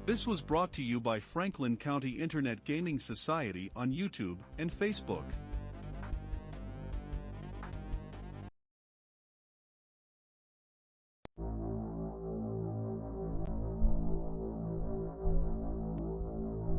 This was brought to you by Franklin County Internet Gaming Society on YouTube and Facebook.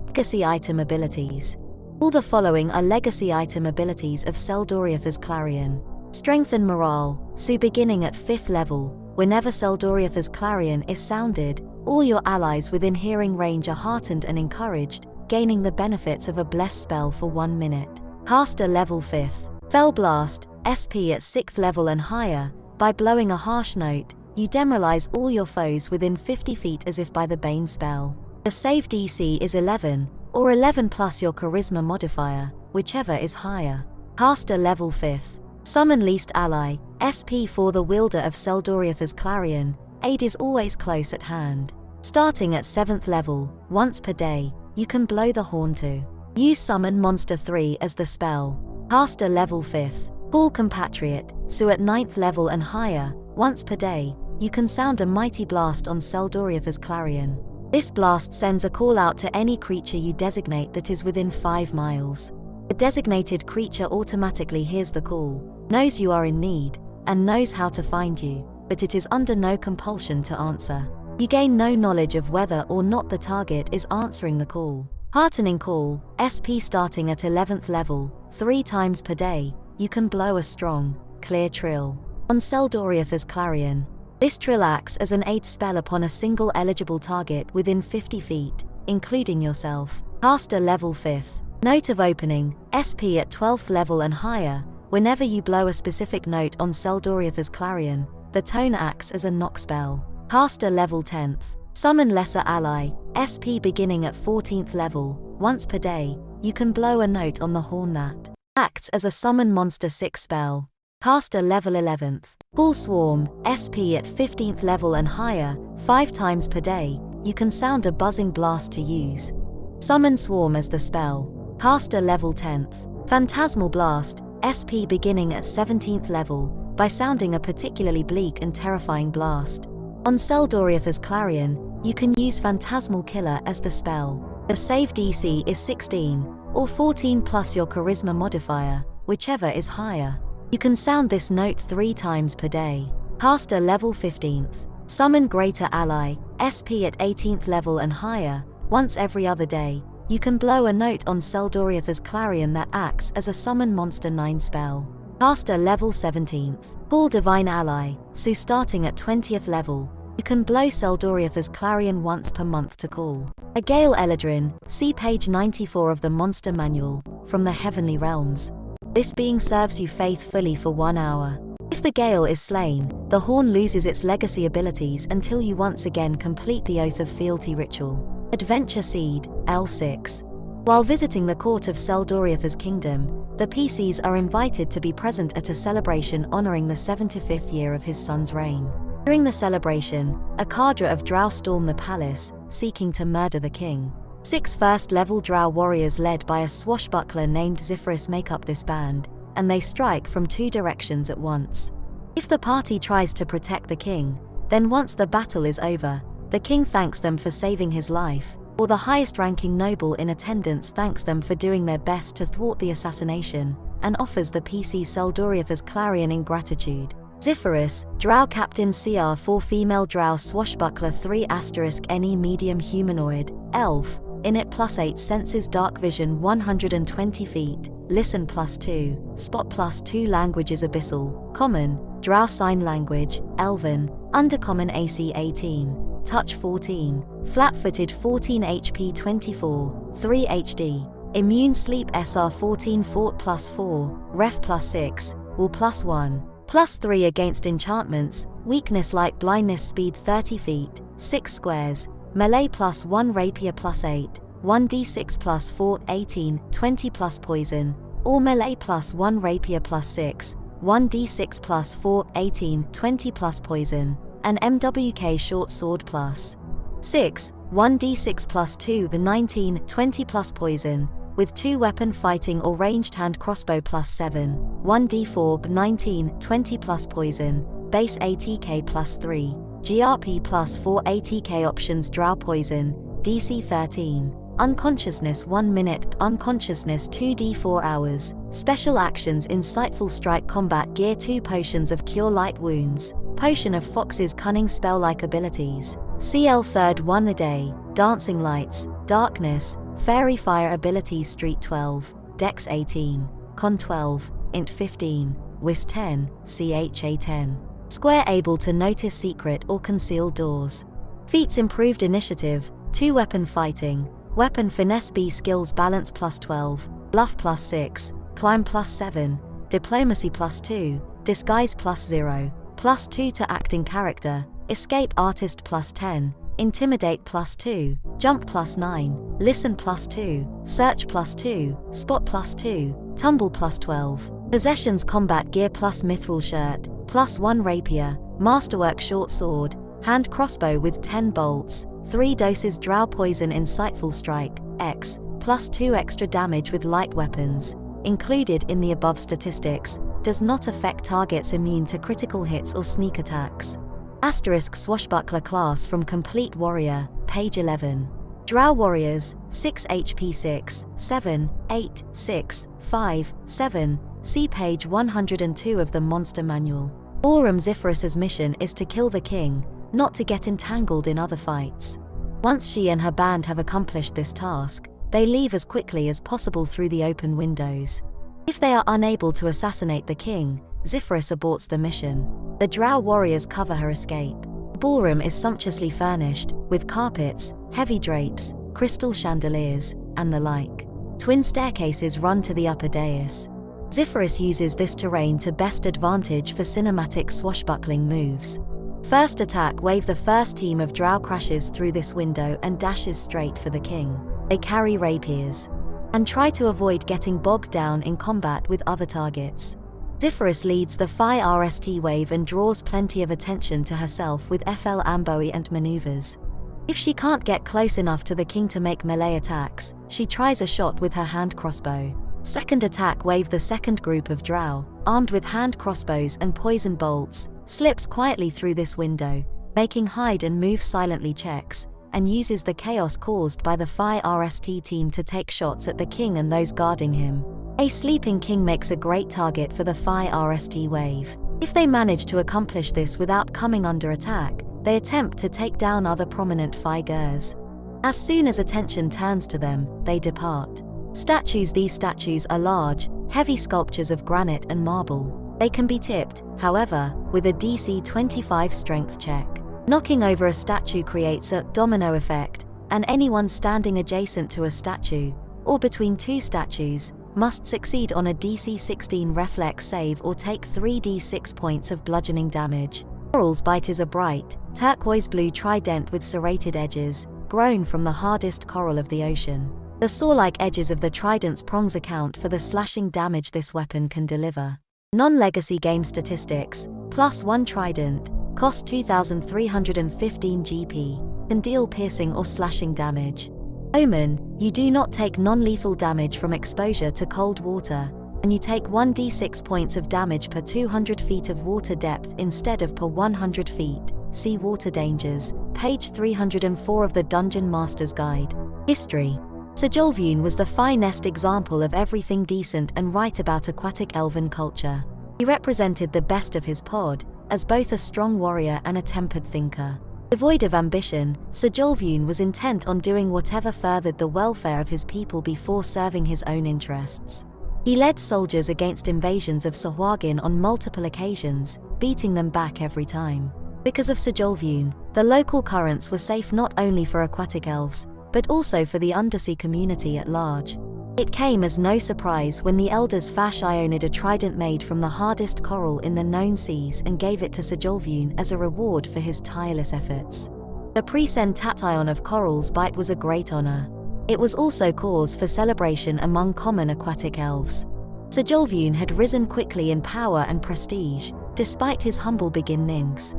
Legacy item abilities. All the following are legacy item abilities of Seldoriath's Clarion. Strengthen morale, so beginning at 5th level, whenever Seldoriath's Clarion is sounded, all your allies within hearing range are heartened and encouraged, gaining the benefits of a blessed spell for 1 minute. Caster level 5th. Fell Blast, SP at 6th level and higher. By blowing a harsh note, you demoralize all your foes within 50 feet as if by the Bane spell. The save DC is 11, or 11 plus your charisma modifier, whichever is higher. Caster level 5th. Summon Least Ally, SP for the wielder of Seldoriath's Clarion. Aid is always close at hand. Starting at 7th level, once per day, you can blow the horn to. Use Summon Monster 3 as the spell. Caster level 5th. Call Compatriot, so at 9th level and higher, once per day, you can sound a mighty blast on Seldoriath's Clarion. This blast sends a call out to any creature you designate that is within 5 miles. The designated creature automatically hears the call, knows you are in need, and knows how to find you, but it is under no compulsion to answer. You gain no knowledge of whether or not the target is answering the call. Heartening Call, SP starting at 11th level, 3 times per day, you can blow a strong, clear trill on Seldoriath's Clarion. This trill acts as an aid spell upon a single eligible target within 50 feet, including yourself. Caster level 5th. Note of Opening, SP at 12th level and higher. Whenever you blow a specific note on Seldoriath's Clarion, the tone acts as a knock spell. Caster level 10th. Summon Lesser Ally, SP beginning at 14th level. Once per day, you can blow a note on the horn that acts as a Summon Monster 6 spell. Caster level 11th. Ghoul Swarm, SP at 15th level and higher. 5 times per day, you can sound a buzzing blast to use. Summon Swarm as the spell. Caster level 10th. Phantasmal Blast, SP beginning at 17th level, by sounding a particularly bleak and terrifying blast. On Seldoriath's Clarion, you can use Phantasmal Killer as the spell. The save DC is 16, or 14 plus your charisma modifier, whichever is higher. You can sound this note 3 times per day. Caster level 15th. Summon Greater Ally, SP at 18th level and higher. Once every other day, you can blow a note on Seldoriath's Clarion that acts as a Summon Monster 9 spell. Caster level 17th. Call Divine Ally, so starting at 20th level, you can blow Seldoriath's Clarion once per month to call a Gale Eladrin, see page 94 of the Monster Manual, from the Heavenly Realms. This being serves you faithfully for 1 hour. If the Gale is slain, the horn loses its legacy abilities until you once again complete the Oath of Fealty ritual. Adventure Seed, L6. While visiting the court of Seldoriath's kingdom, the PCs are invited to be present at a celebration honoring the 75th year of his son's reign. During the celebration, a cadre of drow storm the palace, seeking to murder the king. 6 first-level drow warriors led by a swashbuckler named Zephyros make up this band, and they strike from 2 directions at once. If the party tries to protect the king, then once the battle is over, the king thanks them for saving his life, or the highest-ranking noble in attendance thanks them for doing their best to thwart the assassination, and offers the PC Seldoriath's Clarion in gratitude. Zephyros, Drow Captain CR4 Female Drow Swashbuckler 3 * any medium humanoid, elf, Init +8 Senses Dark Vision 120 feet, Listen +2, Spot +2 Languages Abyssal, Common, Drow Sign Language, Elven, Undercommon AC 18, Touch 14, Flat-Footed 14 HP 24, 3 HD, Immune Sleep SR 14 Fort +4, Ref +6, Will +1, +3 against enchantments, Weakness Light Blindness Speed 30 feet, 6 squares, Melee +1 Rapier +8, 1d6 +4 18, 20 plus Poison, or Melee +1 Rapier +6, 1d6 +4 18, 20 plus Poison, and MWK Short Sword +6, 1d6 +2 19, 20 plus Poison, with 2 weapon fighting or ranged hand crossbow +7, 1d4 19, 20 plus Poison, base ATK +3, GRP +4 ATK options Drow Poison, DC 13. Unconsciousness 1 minute, unconsciousness 2d4 hours. Special actions: insightful strike, combat gear 2 potions of cure light wounds, potion of Fox's cunning, spell-like abilities. CL third 1 a day, dancing lights, darkness, fairy fire abilities. Street 12, Dex 18, Con 12, Int 15, Wis 10, CHA 10. Square, able to notice secret or concealed doors. Feats: improved initiative, 2 weapon fighting, weapon finesse B skills, balance +12, bluff +6, climb +7, diplomacy +2, disguise +0, +2 to acting character, escape artist +10, intimidate +2, jump +9, listen +2, search +2, spot +2, tumble +12. Possessions: combat gear plus mithril shirt, +1 rapier, masterwork short sword, hand crossbow with 10 bolts, 3 doses drow poison, insightful strike, X, +2 extra damage with light weapons, included in the above statistics, does not affect targets immune to critical hits or sneak attacks. Asterisk swashbuckler class from Complete Warrior, page 11. Drow warriors, 6 HP 6, 7, 8, 6, 5, 7, see page 102 of the Monster Manual. Ballroom Zephyrus's mission is to kill the king, not to get entangled in other fights. Once she and her band have accomplished this task, they leave as quickly as possible through the open windows. If they are unable to assassinate the king, Zephyrus aborts the mission. The drow warriors cover her escape. The ballroom is sumptuously furnished, with carpets, heavy drapes, crystal chandeliers, and the like. Twin staircases run to the upper dais. Zephyrus uses this terrain to best advantage for cinematic swashbuckling moves. First attack wave: the first team of drow crashes through this window and dashes straight for the king. They carry rapiers and try to avoid getting bogged down in combat with other targets. Zephyrus leads the Phi RST wave and draws plenty of attention to herself with FL amboe and maneuvers. If she can't get close enough to the king to make melee attacks, she tries a shot with her hand crossbow. Second attack wave: the second group of drow, armed with hand crossbows and poison bolts, slips quietly through this window, making hide and move silently checks, and uses the chaos caused by the Phi RST team to take shots at the king and those guarding him. A sleeping king makes a great target for the Phi RST wave. If they manage to accomplish this without coming under attack, they attempt to take down other prominent Phi Gers. As soon as attention turns to them, they depart. Statues: these statues are large, heavy sculptures of granite and marble. They can be tipped, however, with a DC 25 strength check. Knocking over a statue creates a domino effect, and anyone standing adjacent to a statue, or between 2 statues, must succeed on a DC 16 reflex save or take 3d6 points of bludgeoning damage. Coral's bite is a bright, turquoise-blue trident with serrated edges, grown from the hardest coral of the ocean. The saw-like edges of the trident's prongs account for the slashing damage this weapon can deliver. Non-legacy game statistics: +1 trident, costs 2,315 GP, can deal piercing or slashing damage. Omen: you do not take non-lethal damage from exposure to cold water, and you take 1d6 points of damage per 200 feet of water depth instead of per 100 feet. See Water Dangers, page 304 of the Dungeon Master's Guide. History: Sejolvune was the finest example of everything decent and right about aquatic elven culture. He represented the best of his pod, as both a strong warrior and a tempered thinker. Devoid of ambition, Sejolvune was intent on doing whatever furthered the welfare of his people before serving his own interests. He led soldiers against invasions of Sahuagin on multiple occasions, beating them back every time. Because of Sejolvune, the local currents were safe not only for aquatic elves, but also for the undersea community at large. It came as no surprise when the elders fashioned a trident made from the hardest coral in the known seas and gave it to Sejolvune as a reward for his tireless efforts. The presentation of Coral's bite was a great honor. It was also cause for celebration among common aquatic elves. Sejolvune had risen quickly in power and prestige, despite his humble beginnings.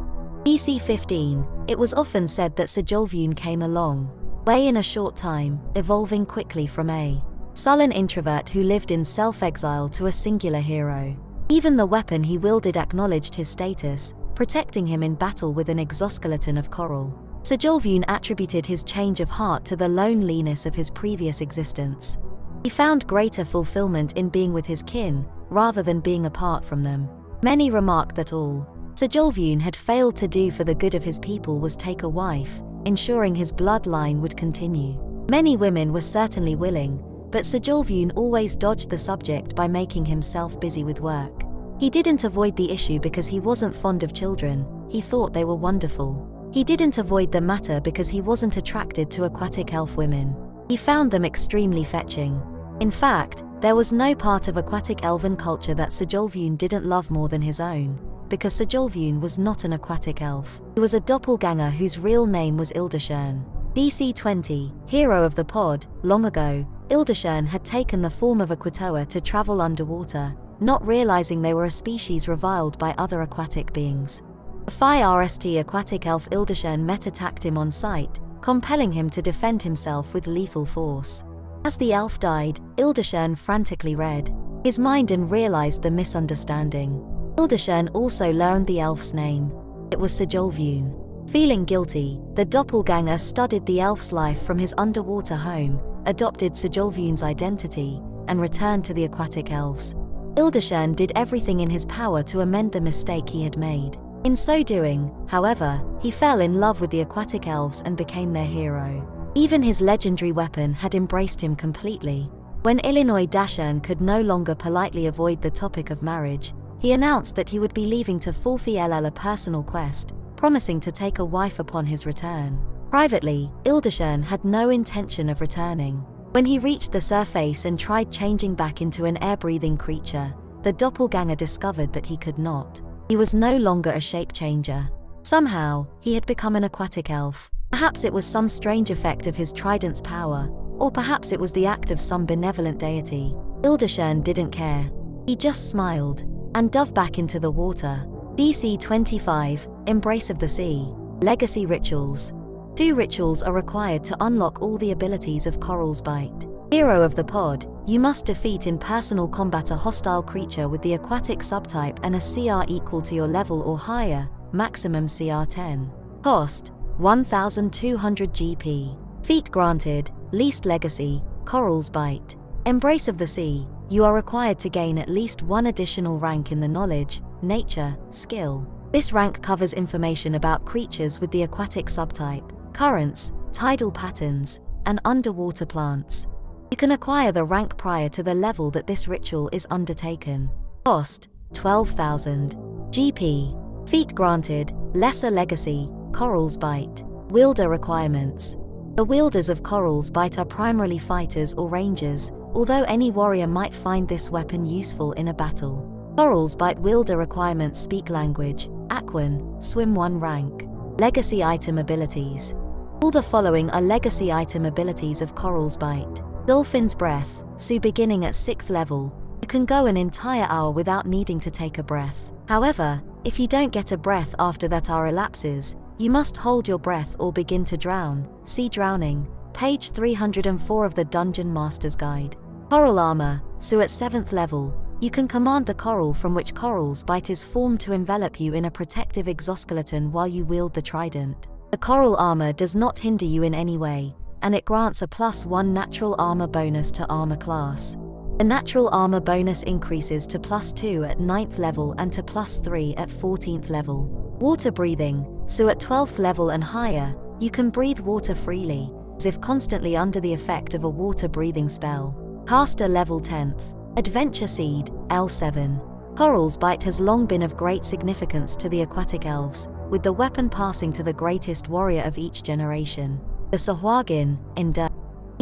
BC 15, it was often said that Sejolvune came a long way in a short time, evolving quickly from a sullen introvert who lived in self-exile to a singular hero. Even the weapon he wielded acknowledged his status, protecting him in battle with an exoskeleton of coral. Sejolvun attributed his change of heart to the loneliness of his previous existence. He found greater fulfillment in being with his kin, rather than being apart from them. Many remarked that all Sejolvun had failed to do for the good of his people was take a wife, ensuring his bloodline would continue. Many women were certainly willing, but Sejolvun always dodged the subject by making himself busy with work. He didn't avoid the issue because he wasn't fond of children, he thought they were wonderful. He didn't avoid the matter because he wasn't attracted to aquatic elf women. He found them extremely fetching. In fact, there was no part of aquatic elven culture that Sejolvun didn't love more than his own, because Sejolvun was not an aquatic elf. He was a doppelganger whose real name was Ildashern. DC 20, hero of the pod. Long ago, Ildashern had taken the form of a Quitoa to travel underwater, not realizing they were a species reviled by other aquatic beings. The Phi-RST aquatic elf Ildashern met-attacked him on sight, compelling him to defend himself with lethal force. As the elf died, Ildashern frantically read his mind and realized the misunderstanding. Ildashern also learned the elf's name. It was Sejolvun. Feeling guilty, the doppelganger studied the elf's life from his underwater home, adopted Sejolvun's identity, and returned to the aquatic elves. Ildashern did everything in his power to amend the mistake he had made. In so doing, however, he fell in love with the aquatic elves and became their hero. Even his legendary weapon had embraced him completely. When Illinois Dashern could no longer politely avoid the topic of marriage, he announced that he would be leaving to fulfill a personal quest, promising to take a wife upon his return. Privately, Ildashern had no intention of returning. When he reached the surface and tried changing back into an air-breathing creature, the doppelganger discovered that he could not. He was no longer a shape changer. Somehow, he had become an aquatic elf. Perhaps it was some strange effect of his trident's power, or perhaps it was the act of some benevolent deity. Ildashern didn't care. He just smiled, and dove back into the water. DC 25, Embrace of the Sea. Legacy Rituals. 2 rituals are required to unlock all the abilities of Coral's Bite. Hero of the pod, you must defeat in personal combat a hostile creature with the aquatic subtype and a CR equal to your level or higher, maximum CR 10. Cost, 1200 GP. Feat granted, least legacy, Coral's Bite. Embrace of the Sea, you are required to gain at least 1 additional rank in the knowledge, nature, skill. This rank covers information about creatures with the aquatic subtype, currents, tidal patterns, and underwater plants. You can acquire the rank prior to the level that this ritual is undertaken. Cost, 12,000 GP. Feat granted, lesser legacy, Coral's Bite. Wielder requirements. The wielders of Coral's Bite are primarily fighters or rangers, although any warrior might find this weapon useful in a battle. Coral's Bite wielder requirements: speak language, Aquan, swim 1 rank. Legacy item abilities. All the following are legacy item abilities of Coral's Bite. Dolphin's Breath, so beginning at 6th level, you can go an entire hour without needing to take a breath. However, if you don't get a breath after that hour elapses, you must hold your breath or begin to drown. See Drowning, page 304 of the Dungeon Master's Guide. Coral Armor, so at 7th level, you can command the coral from which Coral's Bite is formed to envelop you in a protective exoskeleton while you wield the trident. The coral armor does not hinder you in any way, and it grants a +1 natural armor bonus to armor class. The natural armor bonus increases to +2 at 9th level and to +3 at 14th level. Water breathing, so at 12th level and higher, you can breathe water freely, as if constantly under the effect of a water breathing spell. Caster level 10th. Adventure Seed, L7. Coral's Bite has long been of great significance to the aquatic elves, with the weapon passing to the greatest warrior of each generation. The Sahuagin, enduring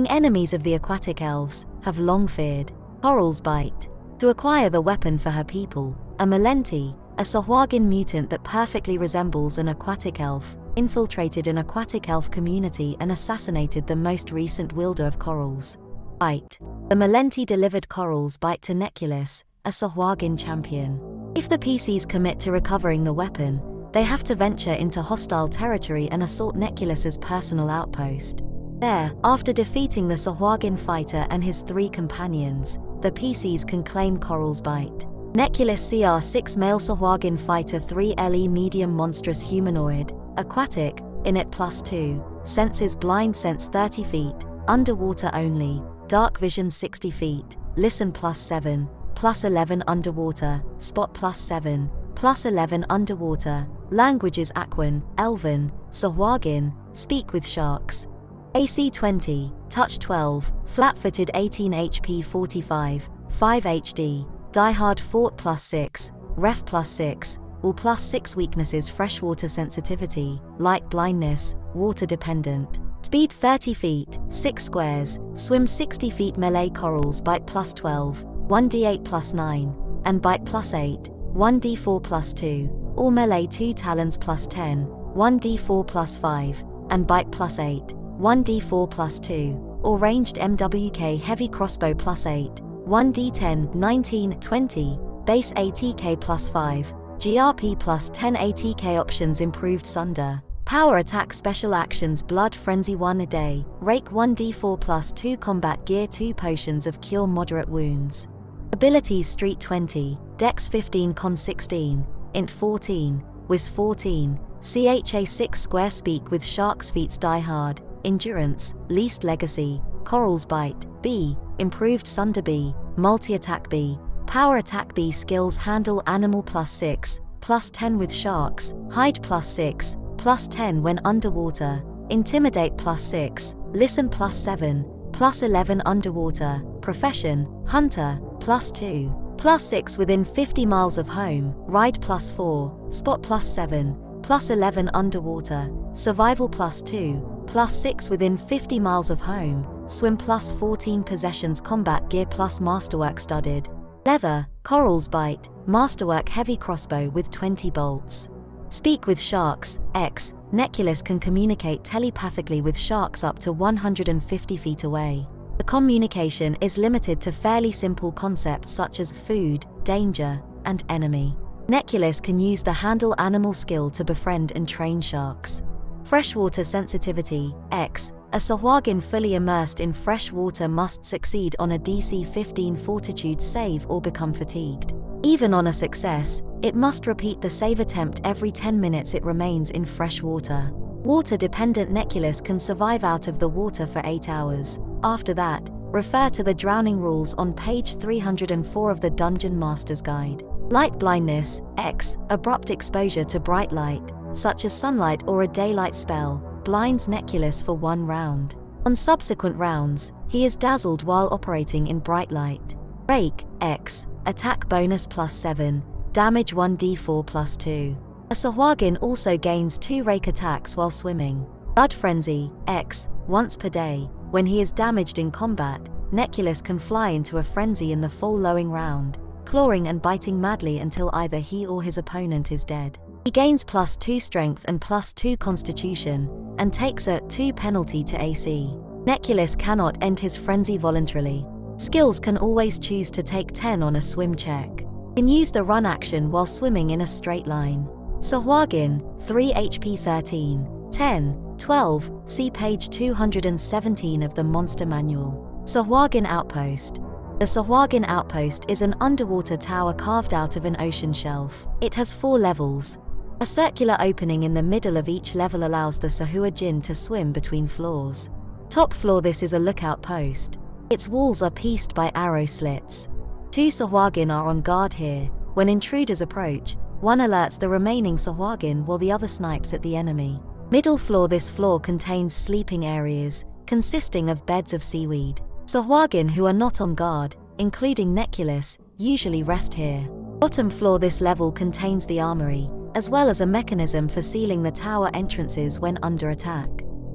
enemies of the aquatic elves, have long feared Coral's Bite. To acquire the weapon for her people, a Malenti, a Sahuagin mutant that perfectly resembles an aquatic elf, infiltrated an aquatic elf community and assassinated the most recent wielder of Coral's Bite. The Malenti delivered Coral's Bite to Neculus, a Sahuagin champion. If the PCs commit to recovering the weapon, they have to venture into hostile territory and assault Neculus's personal outpost. There, after defeating the Sahuagin fighter and his 3 companions, the PCs can claim Coral's Bite. Neculus CR6 male Sahuagin fighter 3 LE medium monstrous humanoid, aquatic, in it +2, senses blind sense 30 feet, underwater only, dark vision 60 feet, listen +7, +11 underwater, spot +7, +11 underwater, languages Aquan, Elven, Sahuagin, speak with sharks. AC 20, touch 12, flat-footed 18 HP 45, 5 HD, diehard fort +6, ref +6, all +6 weaknesses freshwater sensitivity, light blindness, water dependent. Speed 30 feet, 6 squares, swim 60 feet melee corals bite +12, 1d8 +9, and bite +8, 1d4 +2, or melee 2 talons +10, 1d4 +5, and bite +8, 1d4 +2, or ranged MWK heavy crossbow +8, 1d10, 19, 20, base ATK +5, GRP +10 ATK options improved Sunder. Power attack special actions blood frenzy 1 a day, rake 1d4 +2 combat gear 2 potions of cure moderate wounds. Abilities street 20, dex 15 con 16, int 14, whiz 14, CHA 6 square speak with sharks feats die hard, endurance, least legacy, corals bite, B, improved Sunder B, multi-attack B, power attack B skills handle animal +6, +10 with sharks, hide +6, +10 when underwater, intimidate +6, listen +7, +11 underwater, profession, hunter, +2, +6 within 50 miles of home, ride +4, spot +7, +11 underwater, survival +2, +6 within 50 miles of home, swim +14 possessions combat gear plus masterwork studded. Leather, corals bite, masterwork heavy crossbow with 20 bolts. Speak with sharks, X, Neculus can communicate telepathically with sharks up to 150 feet away. The communication is limited to fairly simple concepts such as food, danger, and enemy. Neculus can use the handle animal skill to befriend and train sharks. Freshwater sensitivity, X, a Sahuagin fully immersed in fresh water must succeed on a DC 15 fortitude save or become fatigued. Even on a success, it must repeat the save attempt every 10 minutes it remains in fresh water. Water-dependent Neculus can survive out of the water for 8 hours. After that, refer to the drowning rules on page 304 of the Dungeon Master's Guide. Light blindness, X, abrupt exposure to bright light, such as sunlight or a daylight spell, blinds Neculus for 1 round. On subsequent rounds, he is dazzled while operating in bright light. Rake, X, attack bonus +7, damage 1d4 +2. A Sahuagin also gains 2 rake attacks while swimming. Blood Frenzy, X, once per day, when he is damaged in combat, Neculus can fly into a frenzy in the following round, clawing and biting madly until either he or his opponent is dead. He gains +2 strength and +2 constitution, and takes a 2 penalty to AC. Neculus cannot end his frenzy voluntarily. Skills can always choose to take 10 on a swim check. Can use the run action while swimming in a straight line. Sahuagin, 3 HP 13, 10, 12, see page 217 of the Monster Manual. Sahuagin Outpost. The Sahuagin Outpost is an underwater tower carved out of an ocean shelf. It has 4 levels. A circular opening in the middle of each level allows the Sahuagin to swim between floors. Top floor, this is a lookout post. Its walls are pieced by arrow slits. 2 Sahuagin are on guard here. When intruders approach, one alerts the remaining Sahuagin while the other snipes at the enemy. Middle floor, this floor contains sleeping areas, consisting of beds of seaweed. Sahuagin who are not on guard, including Neculus, usually rest here. Bottom floor, this level contains the armory, as well as a mechanism for sealing the tower entrances when under attack.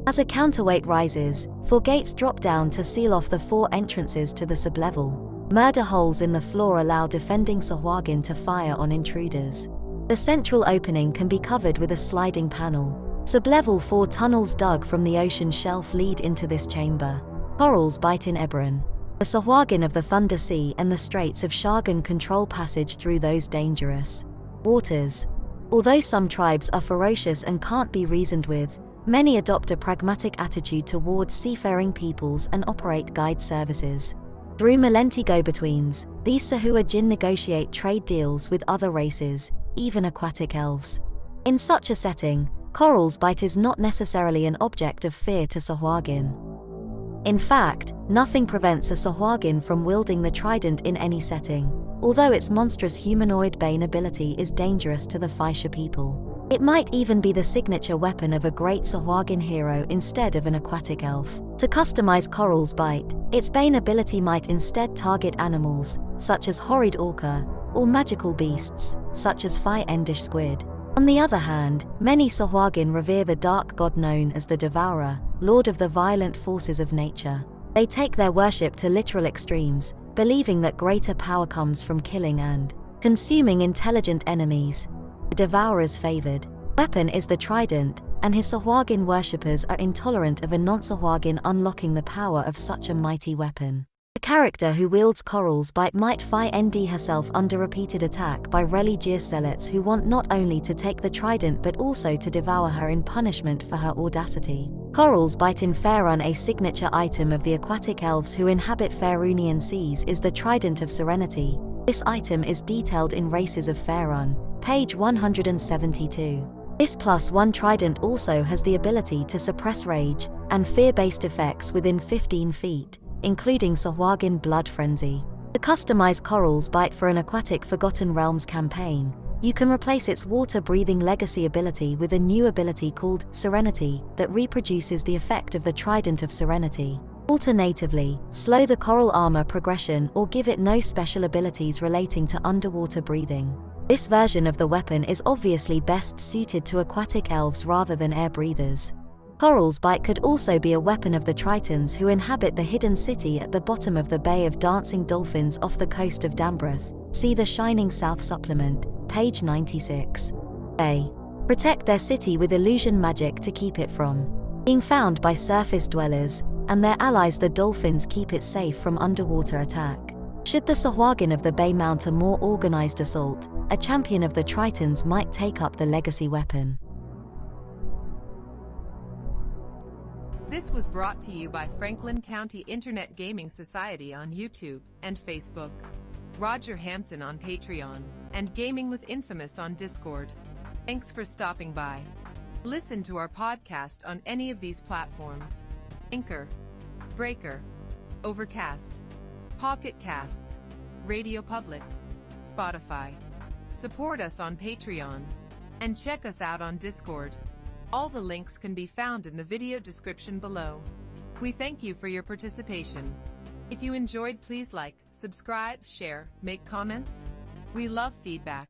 As a counterweight rises, 4 gates drop down to seal off the 4 entrances to the sublevel. Murder holes in the floor allow defending Sahuagin to fire on intruders. The central opening can be covered with a sliding panel. Sublevel 4 tunnels dug from the ocean shelf lead into this chamber. Corals bite in Eberron. The Sahuagin of the Thunder Sea and the Straits of Shargan control passage through those dangerous waters. Although some tribes are ferocious and can't be reasoned with, many adopt a pragmatic attitude towards seafaring peoples and operate guide services. Through Malenti go-betweens, these Sahuagin negotiate trade deals with other races, even aquatic elves. In such a setting, Coral's bite is not necessarily an object of fear to Sahuagin. In fact, nothing prevents a Sahuagin from wielding the trident in any setting, although its monstrous humanoid bane ability is dangerous to the Faisha people. It might even be the signature weapon of a great Sahuagin hero instead of an aquatic elf. To customize Coral's bite, its bane ability might instead target animals, such as horrid orca, or magical beasts, such as Endish squid. On the other hand, many Sahuagin revere the dark god known as the Devourer, lord of the violent forces of nature. They take their worship to literal extremes, believing that greater power comes from killing and consuming intelligent enemies. The Devourer's favored weapon is the trident, and his Sahuagin worshippers are intolerant of a non-Sahuagin unlocking the power of such a mighty weapon. The character who wields Coral's bite might find herself under repeated attack by religious zealots who want not only to take the trident but also to devour her in punishment for her audacity. Coral's bite in Faerun, a signature item of the aquatic elves who inhabit Faerunian seas, is the Trident of Serenity. This item is detailed in Races of Faerun, page 172. This +1 trident also has the ability to suppress rage and fear-based effects within 15 feet, including Sahuagin Blood Frenzy. To customize Coral's bite for an aquatic Forgotten Realms campaign, you can replace its water-breathing legacy ability with a new ability called Serenity that reproduces the effect of the Trident of Serenity. Alternatively, slow the Coral armor progression or give it no special abilities relating to underwater breathing. This version of the weapon is obviously best suited to aquatic elves rather than air breathers. Coral's bite could also be a weapon of the Tritons who inhabit the hidden city at the bottom of the Bay of Dancing Dolphins off the coast of Dambreth. See the Shining South supplement, page 96. They protect their city with illusion magic to keep it from being found by surface dwellers, and their allies the dolphins keep it safe from underwater attack. Should the Sahuagin of the Bay mount a more organized assault, a champion of the Tritons might take up the legacy weapon. This was brought to you by Franklin County Internet Gaming Society on YouTube and Facebook, Roger Hansen on Patreon, and Gaming with Infamous on Discord. Thanks for stopping by. Listen to our podcast on any of these platforms: Anchor, Breaker, Overcast, Pocket Casts, Radio Public, Spotify. Support us on Patreon, and check us out on Discord. All the links can be found in the video description below. We thank you for your participation. If you enjoyed, please like, subscribe, share, make comments. We love feedback.